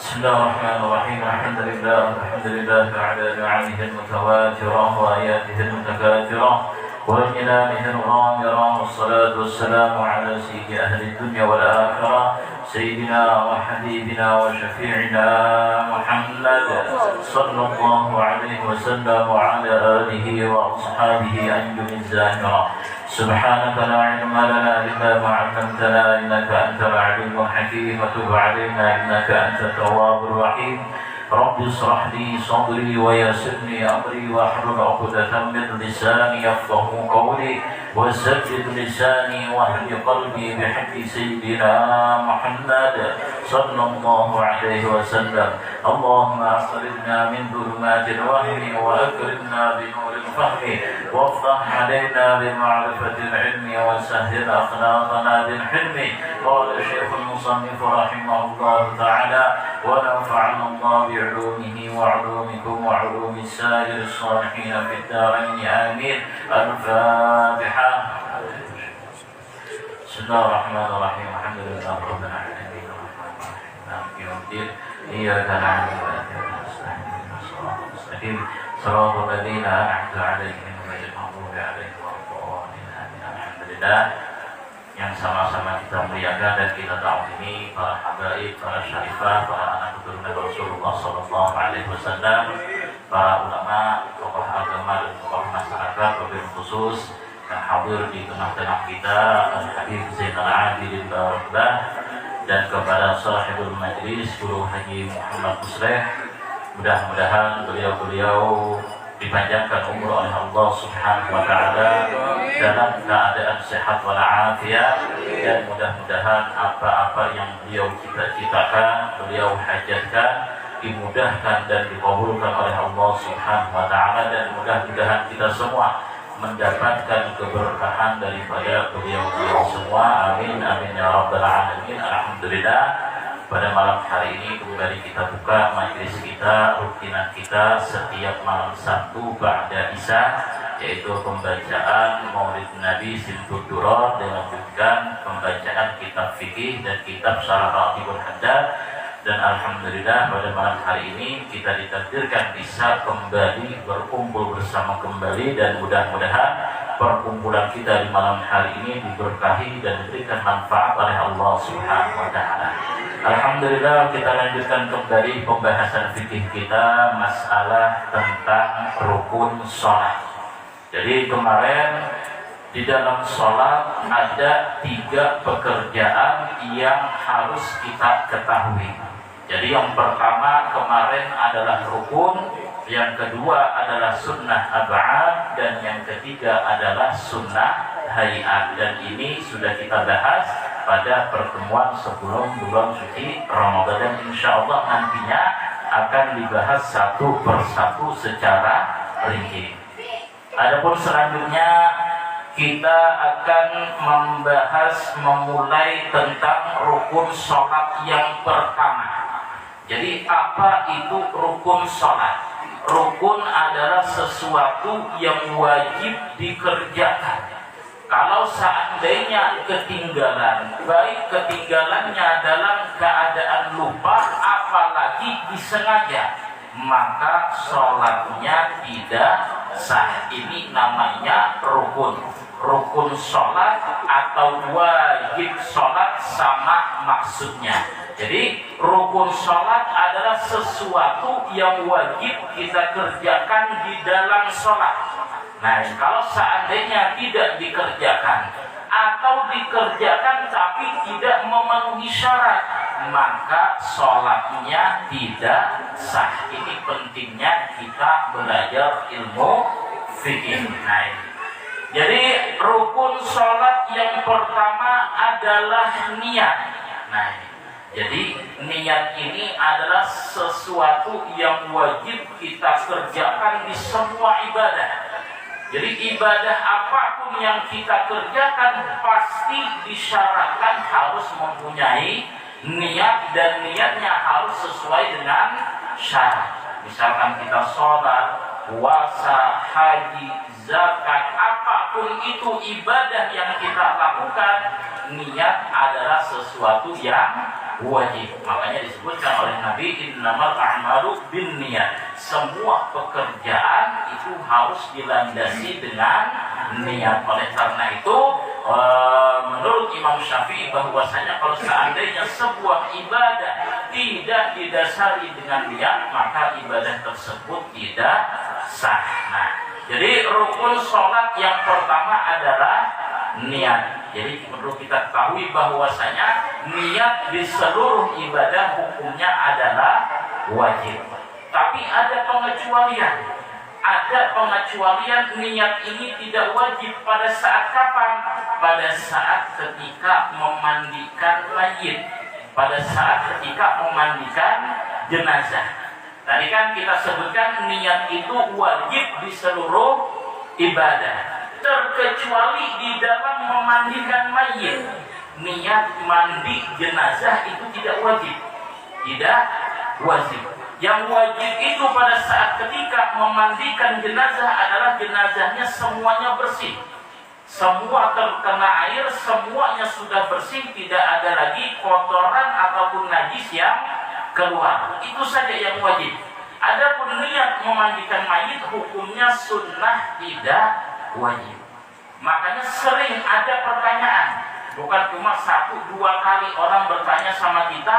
بسم الله الرحمن الرحيم. الحمد لله على نعمه المتواترة وآياته المتكاثرة وإنعامه الغامرة، والصلاة والسلام على سيد أهل الدنيا والآخرة سيدنا وحبيبنا وشفيعنا محمد صلى الله عليه وسلم وعلى آله وأصحابه أنجم الزاهرة. سبحانك لا علم لنا إلا ما علمتنا إنك أنت العليم الحكيم، وتب علينا إنك أنت التواب الرحيم. رب اشرح لي صدري ويسر لي أمري واحلل عقدة من لساني يفقهوا قولي وسدد لساني واهد قلبي بحق سيدنا محمد صلى الله عليه وسلم. اللهم أخرجنا من ظلمات الوهم وأكرمنا بنور الفهم وافتح علينا بمعرفة العلم وسهل أخلاقنا بالحلم. قال الشيخ المصنف رحمه الله تعالى: ونفعنا الله بعلومه وعلومكم وعلوم السائر الصالحين في الدارين آمين. الفاتحة. بسم الله الرحمن الرحيم. الحمد لله رب العالمين مالك يوم الدين إياك نعبد وإياك نستعين صراط المستقيم صراط الذين أنعمت عليهم غير المغضوب عليهم ولا الضالين آمين. Alhamdulillah, yang sama-sama kita muliakan dan kita ta'zimi para habaib, para syarifah, para anak keturunan Rasulullah sallallahu alaihi wasallam, para ulama, tokoh agama dan tokoh masyarakat, wabil khusus yang hadir di tengah-tengah kita, Al-Habib Zainal Abidin Baraklah, dan kepada sahibul majlis Guru Haji Muhammad Musleh. Mudah-mudahan beliau-beliau dipanjangkan umur oleh Allah Subhanahu wa taala dalam keadaan sehat walafiat, dan mudah-mudahan apa-apa yang beliau cita-citakan, beliau hajatkan, dimudahkan dan dikabulkan oleh Allah Subhanahu wa taala, dan mudah-mudahan kita semua mendapatkan keberkahan daripada beliau-beliau semua. Amin amin ya rabbal alamin. Alhamdulillah, pada malam hari ini kembali kita buka majelis kita, rutinan kita setiap malam Sabtu ba'da Isya, yaitu pembacaan Maulid Nabi Siltud Durar, dilanjutkan pembacaan kitab fikih dan kitab Syarah Ratibul Haddad. Dan alhamdulillah pada malam hari ini kita ditakdirkan bisa kembali berkumpul bersama kembali, dan mudah-mudahan perkumpulan kita di malam hari ini diberkahi dan diberikan manfaat oleh Allah Subhanahu wa taala. Alhamdulillah, kita lanjutkan kembali pembahasan fikih kita, masalah tentang rukun sholat. Jadi kemarin di dalam sholat ada 3 pekerjaan yang harus kita ketahui. Jadi yang pertama kemarin adalah rukun, yang kedua adalah sunnah ab'ad, dan yang ketiga adalah sunnah hayat. Dan ini sudah kita bahas pada pertemuan sebelum bulan suci Ramadan, dan insya Allah nantinya akan dibahas satu persatu secara rinci. Adapun selanjutnya kita akan memulai tentang rukun sholat yang pertama. Jadi apa itu rukun sholat? Rukun adalah sesuatu yang wajib dikerjakan. Kalau seandainya ketinggalan, baik ketinggalannya dalam keadaan lupa apalagi disengaja, maka sholatnya tidak sah. Ini namanya rukun. Rukun sholat atau wajib sholat sama maksudnya. Jadi rukun sholat adalah sesuatu yang wajib kita kerjakan di dalam sholat. Nah, kalau seandainya tidak dikerjakan atau dikerjakan tapi tidak memenuhi syarat, maka sholatnya tidak sah. Ini pentingnya kita belajar ilmu fikih. Nah, jadi rukun sholat yang pertama adalah niat. Nah, jadi niat ini adalah sesuatu yang wajib kita kerjakan di semua ibadah. Jadi ibadah apapun yang kita kerjakan pasti disyaratkan harus mempunyai niat, dan niatnya harus sesuai dengan syarat. Misalkan kita sholat, puasa, haji, zakat, apapun itu ibadah yang kita lakukan, niat adalah sesuatu yang wajib. Makanya disebutkan oleh Nabi, innamal a'malu binniyat. Semua pekerjaan itu harus dilandasi dengan niat. Oleh karena itu, menurut Imam Syafi'i bahwasanya kalau seandainya sebuah ibadah tidak didasari dengan niat, maka ibadah tersebut tidak sah. Nah, jadi rukun sholat yang pertama adalah niat. Jadi perlu kita ketahui bahwasanya niat di seluruh ibadah hukumnya adalah wajib. Tapi ada pengecualian. Ada pengecualian, niat ini tidak wajib pada saat kapan? Pada saat ketika memandikan mayit. Pada saat ketika memandikan jenazah. Tadi kan kita sebutkan niat itu wajib di seluruh ibadah. Terkecuali di dalam memandikan mayit. Niat mandi jenazah itu tidak wajib. Tidak wajib. Yang wajib itu pada saat ketika memandikan jenazah adalah jenazahnya semuanya bersih. Semua terkena air, semuanya sudah bersih, tidak ada lagi kotoran ataupun najis yang keluar. Itu saja yang wajib. Adapun niat memandikan mayit hukumnya sunnah, tidak wajib. Makanya sering ada pertanyaan, bukan cuma 1-2 kali orang bertanya sama kita,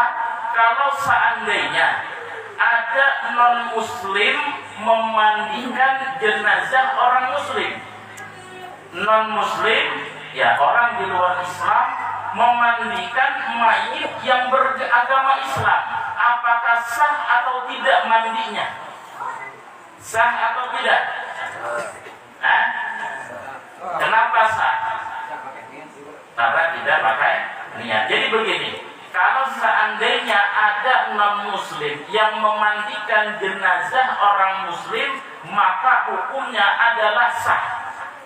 kalau seandainya ada non-muslim memandikan jenazah orang muslim. Non-muslim, ya orang di luar Islam memandikan mayit yang beragama Islam. Apakah sah atau tidak mandinya? Sah atau tidak? Hah? Kenapa sah? Karena tidak pakai niat. Jadi begini, kalau seandainya ada non-muslim yang memandikan jenazah orang muslim, maka hukumnya adalah sah.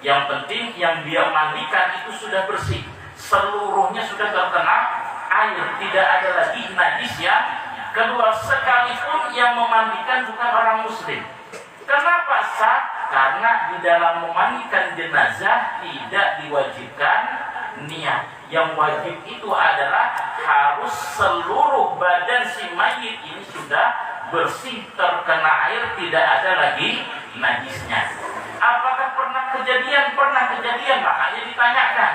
Yang penting yang dia mandikan itu sudah bersih, seluruhnya sudah terkena air, tidak ada lagi najis yang keluar, sekalipun yang memandikan bukan orang muslim. Kenapa sah? Karena di dalam memandikan jenazah tidak diwajibkan niat. Yang wajib itu adalah harus seluruh badan si mayit ini sudah bersih, terkena air, tidak ada lagi najisnya. Apakah pernah kejadian? Pernah kejadian, makanya ditanyakan.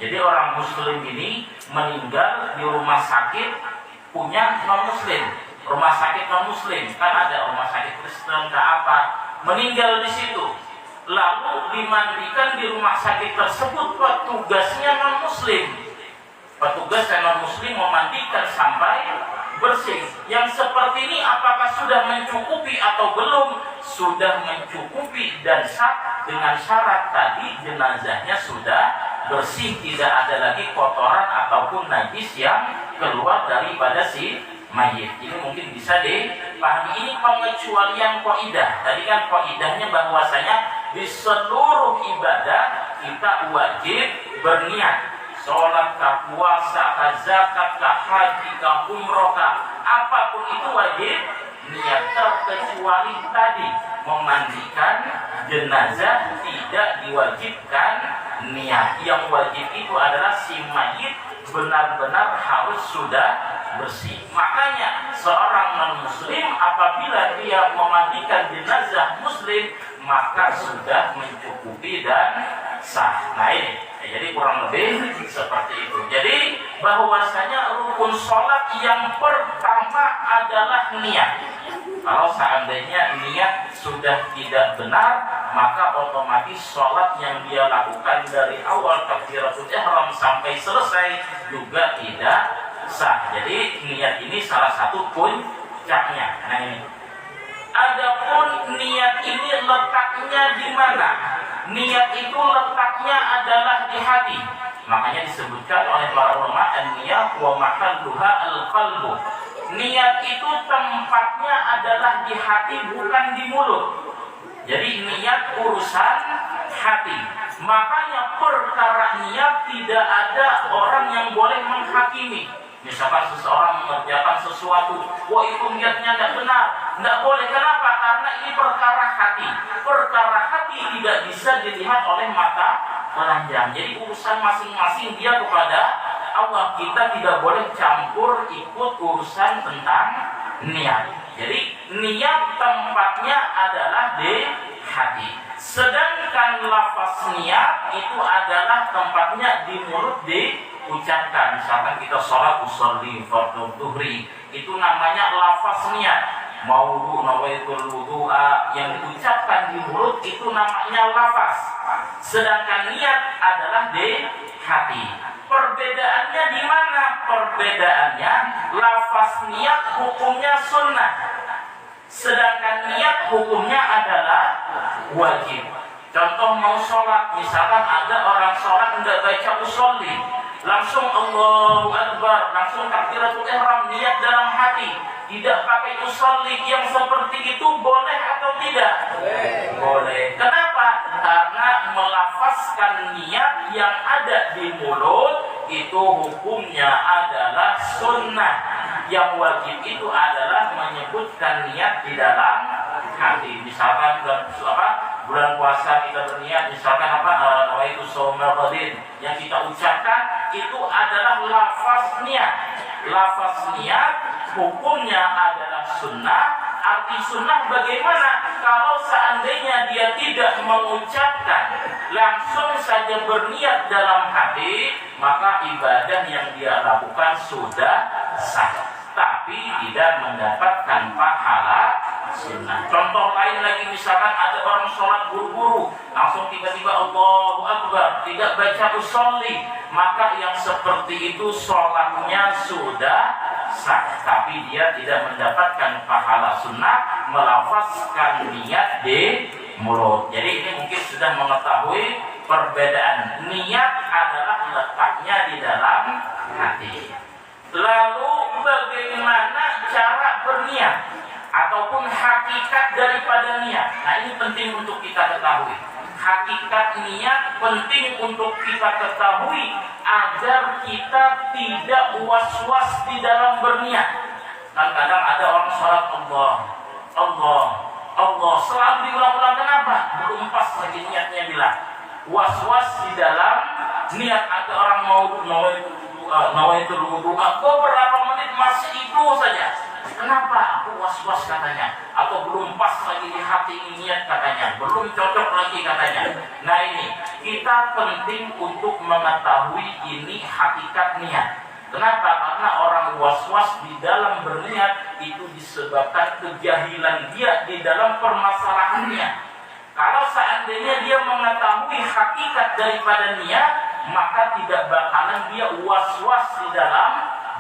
Jadi orang muslim ini meninggal di rumah sakit punya non-muslim. Rumah sakit non-muslim, kan ada rumah sakit Kristen ke apa, meninggal di situ. Lalu dimandikan di rumah sakit tersebut, petugasnya non-muslim. Petugas non-muslim memandikan sampai bersih. Yang seperti ini apakah sudah mencukupi atau belum? Sudah mencukupi dan sah, dengan syarat tadi jenazahnya sudah bersih, tidak ada lagi kotoran ataupun najis yang keluar daripada si mayit. Ini mungkin bisa dipahami. Ini pengecualian kaidah. Tadi kan kaidahnya bahwasanya di seluruh ibadah kita wajib berniat. Sholat, kah, puasa, kah, zakat, kah, haji, kah, umroh, kah, apapun itu wajib niat, terkecuali tadi memandikan jenazah tidak diwajibkan niat. Yang wajib itu adalah si mayit benar-benar harus sudah bersih. Makanya seorang non-muslim apabila dia memandikan jenazah muslim, maka sudah mencukupi dan sah. Nah ini, jadi kurang lebih seperti itu. Jadi bahwasanya rukun sholat yang pertama adalah niat. Kalau seandainya niat sudah tidak benar, maka otomatis sholat yang dia lakukan dari awal takbiratul ihram sampai selesai juga tidak sah. Jadi niat ini salah satu puncaknya. Nah ini. Adapun niat ini letaknya di mana? Niat itu letaknya adalah di hati. Makanya disebutkan oleh para ulama, an-niyah wa mahalluha al-qalbu. Niat itu tempatnya adalah di hati, bukan di mulut. Jadi niat urusan hati. Makanya perkara niat tidak ada orang yang boleh menghakimi. Misalkan seseorang mengerjakan sesuatu, wah itu niatnya tidak benar, tidak boleh. Kenapa? Karena ini perkara hati. Perkara hati tidak bisa dilihat oleh mata telanjang. Jadi urusan masing-masing dia kepada Allah, kita tidak boleh campur ikut urusan tentang niat. Jadi niat tempatnya adalah di hati. Sedangkan lafaz niat itu adalah tempatnya di mulut, diucapkan. Misalkan kita sholat usolli fardhu dhuhri, itu namanya lafaz niat. Maudu nawaitul wudu'a, yang diucapkan di mulut itu namanya lafaz. Sedangkan niat adalah di hati. Perbedaannya di mana? Perbedaannya lafaz niat hukumnya sunnah, sedangkan niat hukumnya adalah wajib. Contoh mau sholat, misalkan ada orang sholat tidak baca usolli, langsung Allahu Akbar, langsung takbiratul ihram, niat dalam hati, tidak pakai usolli, yang seperti itu boleh atau tidak? Boleh. Kenapa? Karena melafazkan niat yang ada di mulut itu hukumnya adalah sunnah. Yang wajib itu adalah menyebutkan niat di dalam hati. Misalkan bulan puasa kita berniat, misalkan nawaitu shaumar ghadin, yang kita ucapkan itu adalah lafaz niat. Lafaz niat hukumnya adalah sunnah. Arti sunnah bagaimana? Kalau seandainya dia tidak mengucapkan, langsung saja berniat dalam hati, maka ibadah yang dia lakukan sudah sah, tapi tidak mendapatkan pahala sunnah. Contoh lain lagi, misalkan ada orang sholat buru-buru, langsung tiba-tiba Allahu Akbar, tidak baca usolli, maka yang seperti itu sholatnya sudah sah, tapi dia tidak mendapatkan pahala sunnah melafazkan niat di mulut. Jadi ini mungkin sudah mengetahui perbedaan. Niat adalah letaknya di dalam hati. Lalu bagaimana cara berniat ataupun hakikat daripada niat? Nah, ini penting untuk kita ketahui. Hakikat niat penting untuk kita ketahui agar kita tidak was-was di dalam berniat. Kan kadang ada orang sholat Allah selalu diulang-ulang. Kenapa? Belum pas lagi niatnya bilang. Was-was di dalam niat. Ada orang nawaitul wudu'a, beberapa menit masih itu saja. Kenapa? Aku was-was katanya, atau belum pas lagi di hati niat katanya, belum cocok lagi katanya. Nah, ini kita penting untuk mengetahui ini hakikat niat. Kenapa? Karena orang was-was di dalam berniat itu disebabkan kejahilan dia di dalam permasalahannya. Kalau seandainya dia mengetahui hakikat daripada niat, maka tidak bakalan dia was-was di dalam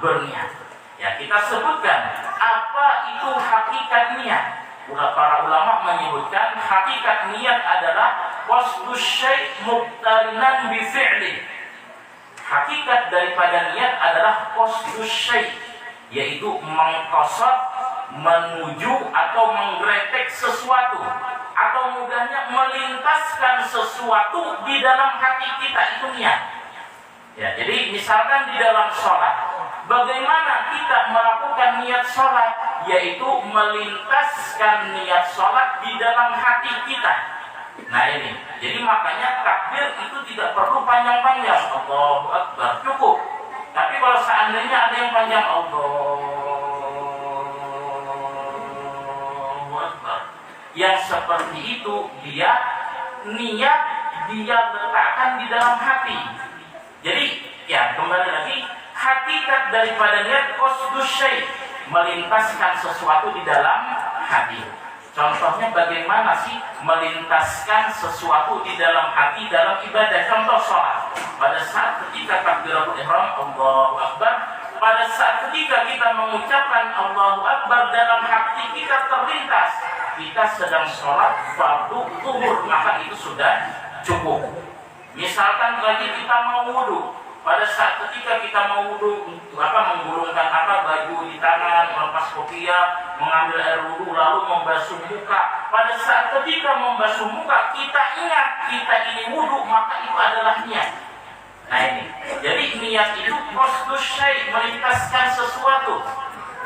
berniat. Ya, kita sebutkan apa itu hakikat niat. Para ulama menyebutkan hakikat niat adalah qasdus syai' muqtarinan bi fi'li. Hakikat daripada niat adalah qasdus syai', yaitu mengqasad, menuju atau menggretek sesuatu, atau mudahnya melintaskan sesuatu di dalam hati kita, itu niat. Ya, jadi misalkan di dalam sholat, bagaimana kita melakukan niat sholat? Yaitu melintaskan niat sholat di dalam hati kita. Nah, ini, jadi makanya takbir itu tidak perlu panjang-panjang, Allahu Akbar, cukup. Tapi kalau seandainya ada yang panjang, Allahu Akbar, yang seperti itu dia niat dia letakkan di dalam hati. Jadi ya, kembali lagi, hakikat daripada niat qasdus syai', melintaskan sesuatu di dalam hati. Contohnya bagaimana sih melintaskan sesuatu di dalam hati dalam ibadah? Contoh sholat. Pada saat ketika takbiratul ihram, Allahu Akbar, pada saat ketika kita mengucapkan Allahu Akbar, dalam hati kita terlintas kita sedang sholat fardu zuhur, maka itu sudah cukup. Misalkan lagi kita mau wudu, pada saat ketika kita mau wudu, menggulungkan baju di tangan, melepas kopiah, mengambil air wudu, lalu membasuh muka. Pada saat ketika membasuh muka, kita ingat kita ini wudu, maka itu adalah niat. Nah, ini, jadi niat itu qasdus syai', melintaskan sesuatu.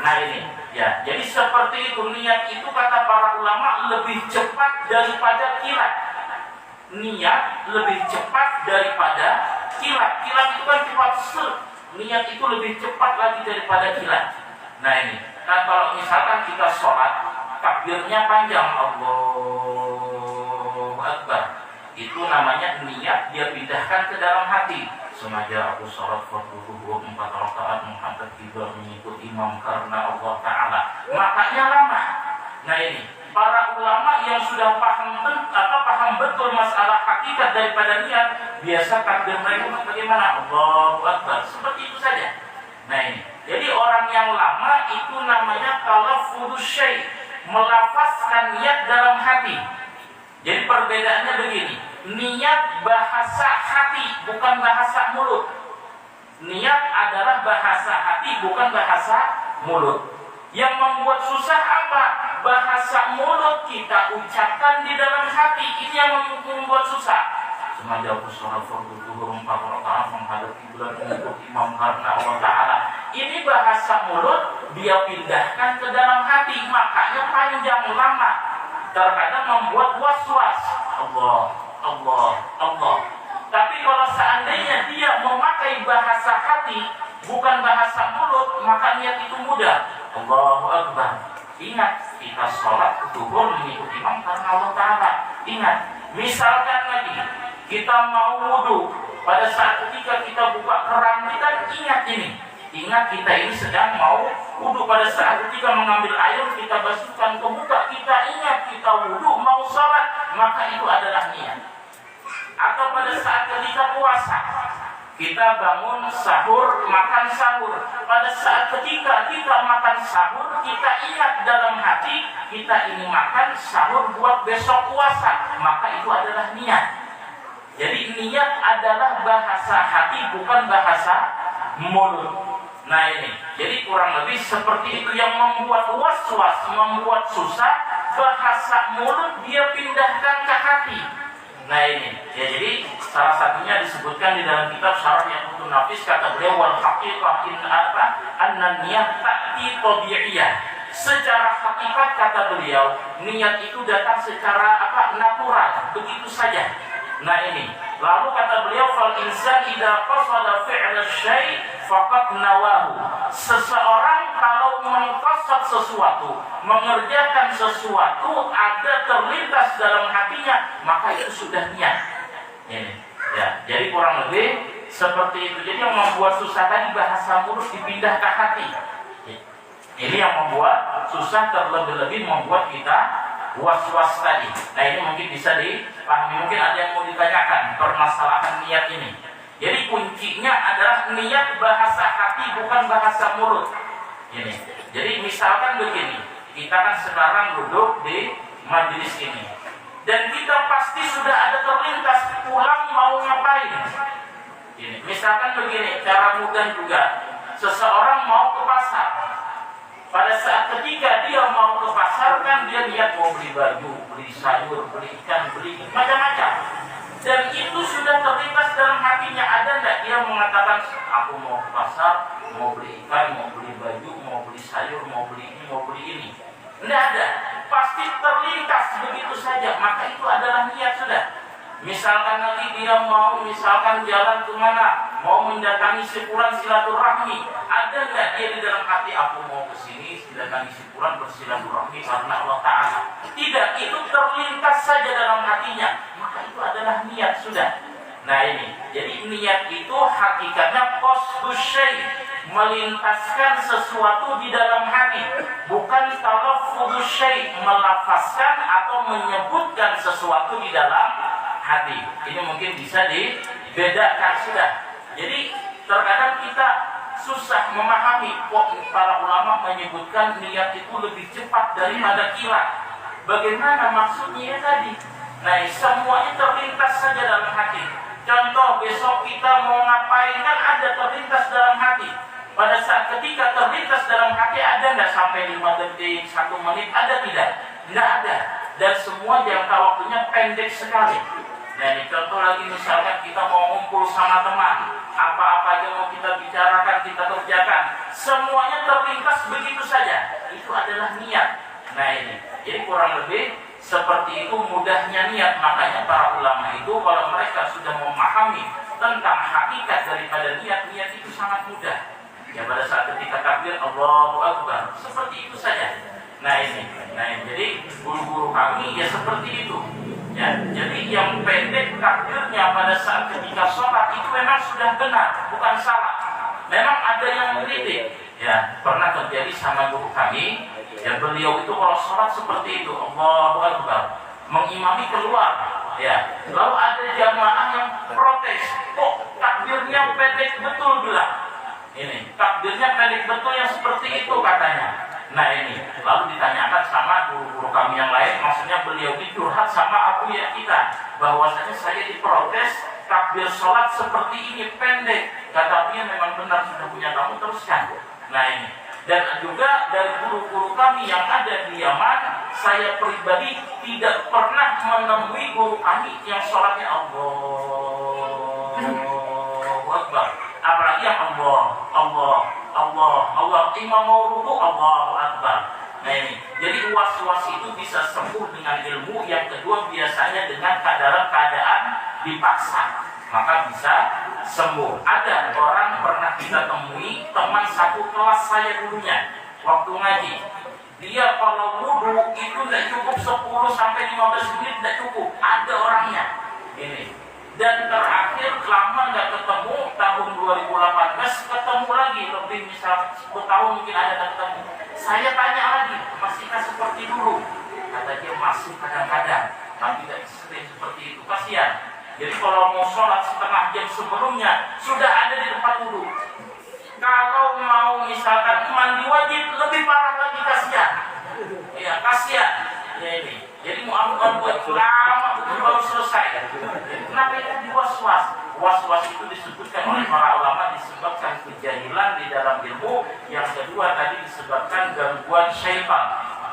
Nah, ini, ya, jadi seperti itu. Niat itu kata para ulama lebih cepat daripada kilat. Niat lebih cepat daripada kilat. Kilat itu kan cepat Niat itu lebih cepat lagi daripada kilat. Nah ini, kan kalau misalkan kita sholat, takbirnya panjang, Allahu Akbar, itu namanya niat dia pindahkan ke dalam hati. Sengaja aku sholat fardu 4 rakaat menghadap kiblat mengikut imam karena Allah Ta'ala, makanya lama. Nah ini, para ulama yang sudah paham betul masalah hakikat daripada niat, biasa takbir mereka bagaimana? Allahu Akbar, seperti itu saja. Nah ini, jadi orang yang lama itu namanya talaffudus syai', melafazkan niat dalam hati. Jadi perbedaannya begini, niat bahasa hati bukan bahasa mulut. Niat adalah bahasa hati bukan bahasa mulut. Yang membuat susah apa? Bahasa mulut kita ucapkan di dalam hati, ini yang membuat susah. Sengaja aku sholat fardu zuhur 4 rakaat menghadap kiblat mengikut imam karena Allah Ta'ala. Ini bahasa mulut dia pindahkan ke dalam hati, makanya panjang lama. Terkadang membuat was-was. Allah. Tapi kalau seandainya dia memakai bahasa hati bukan bahasa mulut, maka niat itu mudah. Allahu Akbar. Ingat, kita sholat zuhur mengikuti imam karena Allah Ta'ala. Ingat, misalkan lagi kita mau wudu, pada saat ketika kita buka keran kita, ingat ini. Ingat kita ini sedang mau wudu, pada saat ketika mengambil air kita basuhkan ke muka, kita ingat kita wudu mau sholat, maka itu adalah niat. Atau pada saat ketika puasa, kita bangun sahur, makan sahur. Pada saat ketika kita makan sahur, kita ingat dalam hati kita ini makan sahur buat besok puasa, maka itu adalah niat. Jadi niat adalah bahasa hati bukan bahasa mulut. Nah ini, jadi kurang lebih seperti itu yang membuat was-was, membuat susah. Bahasa mulut dia pindahkan ke hati. Nah ini, ya jadi salah satunya disebutkan di dalam kitab Syarah Yaqutun Nafis, kata beliau wal haqiqah in anna niyat ta'ti tabi'iyah. Secara hakikat kata beliau, niat itu datang secara natural, begitu saja. Nah ini, lalu kata beliau fal insan idza qasada fi'la syai' faqad nawahu. Seseorang kalau mengqasad sesuatu, mengerjakan sesuatu, ada terlintas dalam hatinya, maka itu sudah niat. Ini, ya, jadi kurang lebih seperti itu. Jadi yang membuat susah tadi bahasa mulut dipindah ke hati. Ini yang membuat susah, terlebih-lebih membuat kita was-was tadi. Nah ini mungkin bisa dipahami. Mungkin ada yang mau ditanyakan permasalahan niat ini. Jadi kuncinya adalah niat bahasa hati bukan bahasa mulut. Ini. Jadi misalkan begini, kita kan sekarang duduk di majelis ini, dan kita pasti sudah ada terlintas pulang mau ngapain. Ini. Misalkan begini, cara mudah juga, seseorang mau ke pasar. Pada saat ketika dia mau ke pasar, kan dia niat mau beli baju, beli sayur, beli ikan, beli macam-macam. Dan itu sudah terlintas dalam hatinya. Ada enggak dia mengatakan, aku mau ke pasar, mau beli ikan, mau beli baju, mau beli sayur, mau beli ini, mau beli ini. Enggak ada. Pasti terlintas begitu saja. Maka itu adalah niat sudah. Misalkan nanti dia mau misalkan jalan kemana, mau mendatangi syukuran silaturahmi, ada nggak dia di dalam hati aku mau ke sini mendatangi syukuran bersilaturahmi karena Allah Ta'ala? Tidak, itu terlintas saja dalam hatinya, maka itu adalah niat sudah. Nah ini, jadi niat itu hakikatnya qasdus syai', melintaskan sesuatu di dalam hati, bukan talaffudus syai', melafazkan atau menyebutkan sesuatu di dalam hati. Ini mungkin bisa dibedakan sudah. Jadi terkadang kita susah memahami kok para ulama menyebutkan niat itu lebih cepat daripada kilat. Bagaimana maksudnya tadi? Nah, semuanya terlintas saja dalam hati. Contoh, besok kita mau ngapain, kan ada terlintas dalam hati. Pada saat ketika terlintas dalam hati, ada nggak sampai 5 detik, 1 menit, ada tidak? Nggak ada. Dan semua jangka waktunya pendek sekali. Nah ini contoh lagi, misalkan kita mau ngumpul sama teman, apa-apa yang mau kita bicarakan, kita kerjakan, semuanya terlintas begitu saja. Itu adalah niat. Nah ini, jadi kurang lebih seperti itu mudahnya niat. Makanya para ulama itu kalau mereka sudah memahami tentang hakikat daripada niat itu sangat mudah. Ya pada saat ketika takbir Allahu Akbar, seperti itu saja. Nah ini, jadi guru-guru kami ya seperti itu. Ya, jadi yang pendek takbirnya pada saat ketika sholat itu memang sudah benar, bukan salah. Memang ada yang mengkritik. Ya, pernah terjadi sama guru kami. Ya beliau itu kalau sholat seperti itu, Allahu Akbar, mengimami keluar. Ya, lalu ada jamaah yang protes, kok takbirnya pendek betul bilang. Ini takbirnya pendek betul yang seperti itu katanya. Nah ini lalu ditanyakan sama guru-guru kami yang lain, maksudnya beliau itu curhat sama aku ya kita, bahwasanya saya diprotes takbir sholat seperti ini pendek. Kata dia memang benar sudah punya kamu teruskan. Nah ini dan juga dari guru-guru kami yang ada di Yaman, saya pribadi tidak pernah menemui guru kami yang sholatnya Allahu Akbar, apalagi yang Allah imam mau ruku Allahu Akbar. Nah ini, jadi was-was itu bisa sembuh dengan ilmu. Yang kedua biasanya dengan keadaan dipaksa, maka bisa sembuh. Ada orang pernah kita temui, teman satu kelas saya dulunya waktu ngaji. Dia kalau wudu itu tidak cukup 10 sampai 15 menit, tidak cukup. Ada orangnya ini. Dan terakhir lama nggak ketemu, tahun 2018 ketemu lagi, lebih misal 10 tahun mungkin ada ketemu. Saya tanya lagi, masihkah seperti dulu? Kata dia masih kadang-kadang, tapi tidak sering seperti itu. Kasihan. Jadi kalau mau sholat setengah jam sebelumnya sudah ada di tempat wudhu. Kalau mau misalkan mandi wajib lebih parah lagi, kasihan. Ya kasihan. Ya ini. Jadi mu'amukan buat lama betul baru selesai. Kenapa itu was-was? Was-was itu disebutkan oleh para ulama disebabkan kejahilan di dalam ilmu. Yang kedua tadi disebabkan gangguan syaitan.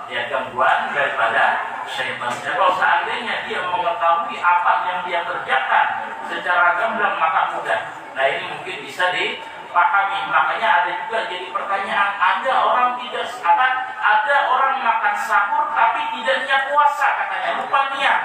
Ya gangguan daripada syaitan. Jadi kalau seandainya dia mengetahui apa yang dia kerjakan secara gamblang maka mudah. Nah ini mungkin bisa dipahami. Makanya ada juga jadi pertanyaan, ada orang makan sahur tapi tidak niat puasa katanya, lupa niat.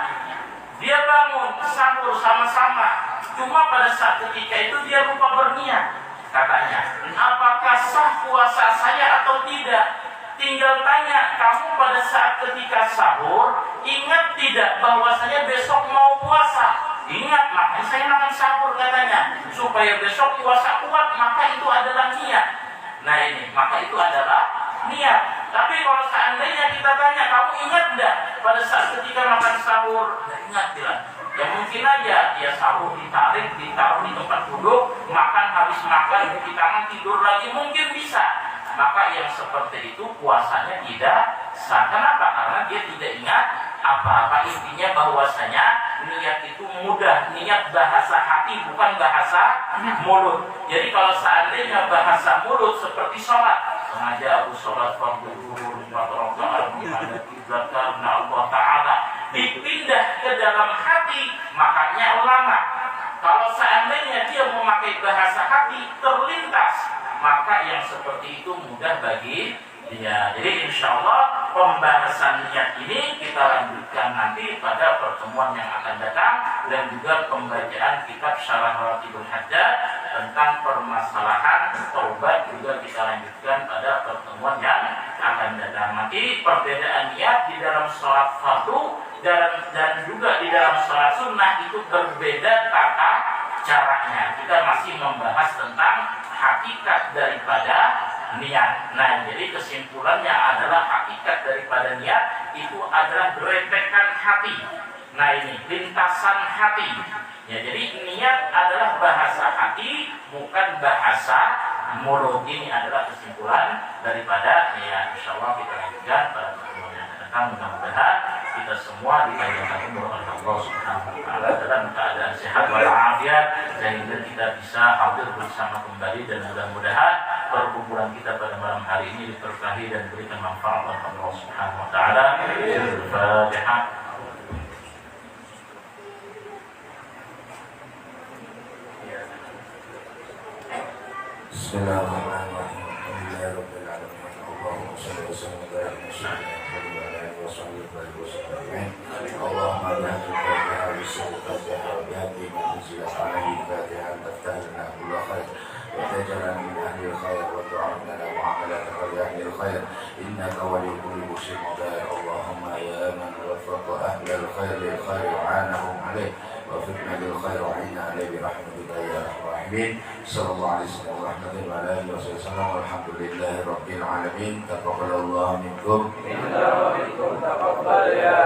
Dia bangun sahur sama-sama, cuma pada saat ketika itu dia lupa berniat katanya. Apakah sah puasa saya atau tidak? Tinggal tanya, kamu pada saat ketika sahur ingat tidak bahwasanya besok mau puasa? Ingat, makanya saya makan sahur katanya, supaya besok puasa kuat, maka itu adalah niat. Nah ini, maka itu adalah niat. Tapi kalau seandainya kita tanya, kamu ingat enggak pada saat ketika makan sahur? Enggak ingat bilang. Ya mungkin aja dia sahur ditarik, ditaruh di tempat duduk, makan habis makan cuci tangan tidur lagi, mungkin bisa. Maka yang seperti itu puasanya tidak sah. Kenapa? Karena dia tidak ingat apa-apa. Intinya bahwasanya niat itu mudah, niat bahasa hati bukan bahasa mulut. Jadi kalau seandainya bahasa mulut seperti sholat, sengaja aku sholat fardu zuhur 4 rakaat menghadap kiblat karena Allah Ta'ala, dipindah ke dalam hati, makanya ulama kalau seandainya dia memakai bahasa hati terlintas, maka yang seperti itu mudah bagi dia. Jadi insya Allah pembahasan niat ini kita lanjutkan nanti pada pertemuan yang akan datang, dan juga pembacaan kitab Syarah Rawatibul Hajjah tentang permasalahan taubat juga kita lanjutkan pada pertemuan yang akan datang. Nanti perbedaan niat di dalam sholat fardu dan juga di dalam sholat sunnah itu berbeda tata caranya. Kita masih membahas tentang hakikat daripada niat. Nah, jadi kesimpulannya adalah hakikat daripada niat itu adalah gerebekan hati. Nah, ini lintasan hati. Ya, jadi niat adalah bahasa hati, bukan bahasa mulut. Ini adalah kesimpulan daripada niat. Insyaallah kita lanjutkan pada pertemuan yang akan datang. Mudah-mudahan kita semua dipanjangkan umur oleh Allah Subhanahu wa Ta'ala dalam keadaan sehat walafiat, sehingga kita bisa hadir bersama kembali, dan mudah-mudahan perkumpulan kita pada malam hari ini diberkahi dan diberikan manfaat oleh Allah Subhanahu wa Ta'ala. Al-Fatihah. Bismillahirrahmanirrahim. Alhamdulillahirabbil alamin. Allahumma shalli wa sallim اللهم بهذه الفاتحة بسر الفاتحة وبهذه من أنزلت عليه الفاتحة أن تفتح لنا كل خير وتجعلنا من أهل الخير وتعاملنا معاملتك بأهل الخير إنك ولي كل بشر مبارك. اللهم يا من وفق أهل الخير للخير وعانهم عليه وفقنا للخير وعنا عليه برحمتك يا أرحم الراحمين. صلى الله عليه وسلم وعلى آله وسلم والحمد لله رب العالمين. تقبل الله منكم. Minna wa minkum taqabbal ya